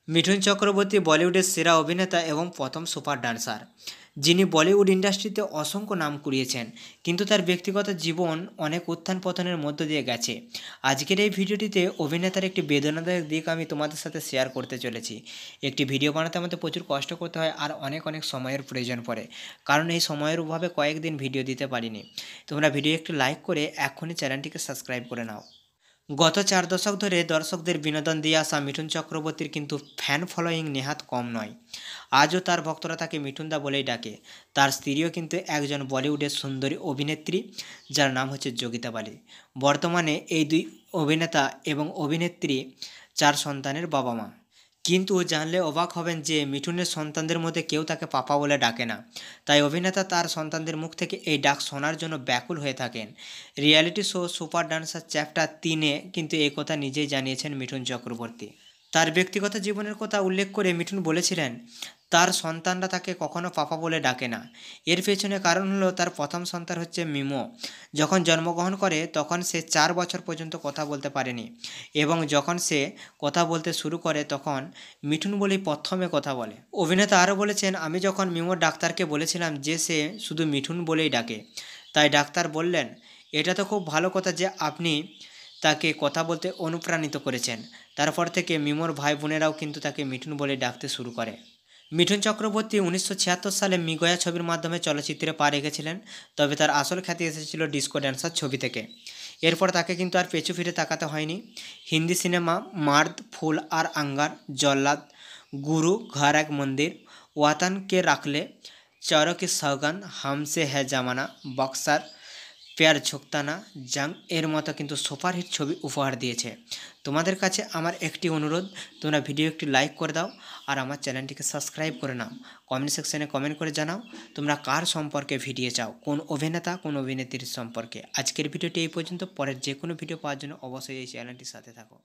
মিঠুন চক্রবর্তী বলিউডের সেরা অভিনেতা এবং প্রথম সুপার ডান্সার, যিনি বলিউড ইন্ডাস্ট্রিতে অসংখ্য নাম কুড়িয়েছেন। কিন্তু তার ব্যক্তিগত জীবন অনেক উত্থান পতনের মধ্য দিয়ে গেছে। আজকের এই ভিডিওটিতে অভিনেতার একটি বেদনাদায়ক দিক আমি তোমাদের সাথে শেয়ার করতে চলেছি। একটি ভিডিও বানাতে আমাদের প্রচুর কষ্ট করতে হয় আর অনেক সময়ের প্রয়োজন পড়ে, কারণ এই সময়ের অভাবে কয়েকদিন ভিডিও দিতে পারিনি। তোমরা ভিডিও একটু লাইক করে এক্ষুনি চ্যানেলটিকে সাবস্ক্রাইব করে নাও। গত 4 দশক ধরে দর্শকদের বিনোদন দিয়ে আসা মিঠুন চক্রবর্তীর কিন্তু ফ্যান ফলোয়িং নেহাত কম নয়। আজও তার ভক্তরা তাকে মিঠুনদা বলেই ডাকে। তার স্ত্রীও কিন্তু একজন বলিউডের সুন্দরী অভিনেত্রী, যার নাম হচ্ছে যোগিতা বালি। বর্তমানে এই দুই অভিনেতা এবং অভিনেত্রী 4 সন্তানের বাবা মা। কিন্তু জানলে অবাক হবেন যে মিঠুনের সন্তানদের মধ্যে কেউ তাকে পাপা বলে ডাকে না। তাই অভিনেতা তার সন্তানদের মুখ থেকে এই ডাক শোনার জন্য ব্যাকুল হয়ে থাকেন। Reality show super dancer chapter 3-এ কিন্তু এই কথা নিজেই জানিয়েছেন মিঠুন চক্রবর্তী। তার ব্যক্তিগত জীবনের কথা উল্লেখ করে মিঠুন বলেছিলেন, তার সন্তানরা তাকে কখনো পাপা বলে ডাকে না। এর পেছনে কারণ হলো তার প্রথম সন্তান হচ্ছে মিমো। যখন জন্মগ্রহণ করে তখন সে 4 বছর পর্যন্ত কথা বলতে পারেনি, এবং যখন সে কথা বলতে শুরু করে তখন মিঠুন বলেই প্রথমে কথা বলে। অভিনেতা আরও বলেছেন, আমি যখন মিমোর ডাক্তারকে বলেছিলাম যে সে শুধু মিঠুন বলেই ডাকে, তাই ডাক্তার বললেন, এটা তো খুব ভালো কথা যে আপনি তাকে কথা বলতে অনুপ্রাণিত করেছেন। তারপর থেকে মিমোর ভাই বোনেরাও কিন্তু তাকে মিঠুন বলে ডাকতে শুরু করে। মিঠুন চক্রবর্তী 1976 সালে মৃগয়া ছবির মাধ্যমে চলচ্চিত্রে পা রেখেছিলেন, তবে তার আসল খ্যাতি এসেছিল ডিস্কো ড্যান্সার ছবি থেকে। এরপর তাকে কিন্তু আর পেছু ফিরে তাকাতে হয়নি। হিন্দি সিনেমা মার্দ, ফুল আর আঙ্গার, জল্লাদ, গুরু, ঘর এক মন্দির, ওয়াতান কে রাখলে, চারো কি সওগান, হামসে হ্যায় জামানা, বক্সার, প্যার ঝুকতানা, জাং এর মতো কিন্তু সুপারহিট ছবি উপহার দিয়েছে। তোমাদের কাছে আমার একটি অনুরোধ, তোমরা ভিডিও একটি লাইক করে দাও আর আমার চ্যানেলটিকে সাবস্ক্রাইব করে নাও। কমেন্ট সেকশনে কমেন্ট করে জানাও তোমরা কার সম্পর্কে ভিডিও চাও, কোন অভিনেতা কোন অভিনেত্রীর সম্পর্কে। আজকের ভিডিওটি এই পর্যন্ত। পরের যে কোনো ভিডিও পাওয়ার জন্য অবশ্যই এই চ্যানেলটির সাথে থাকো।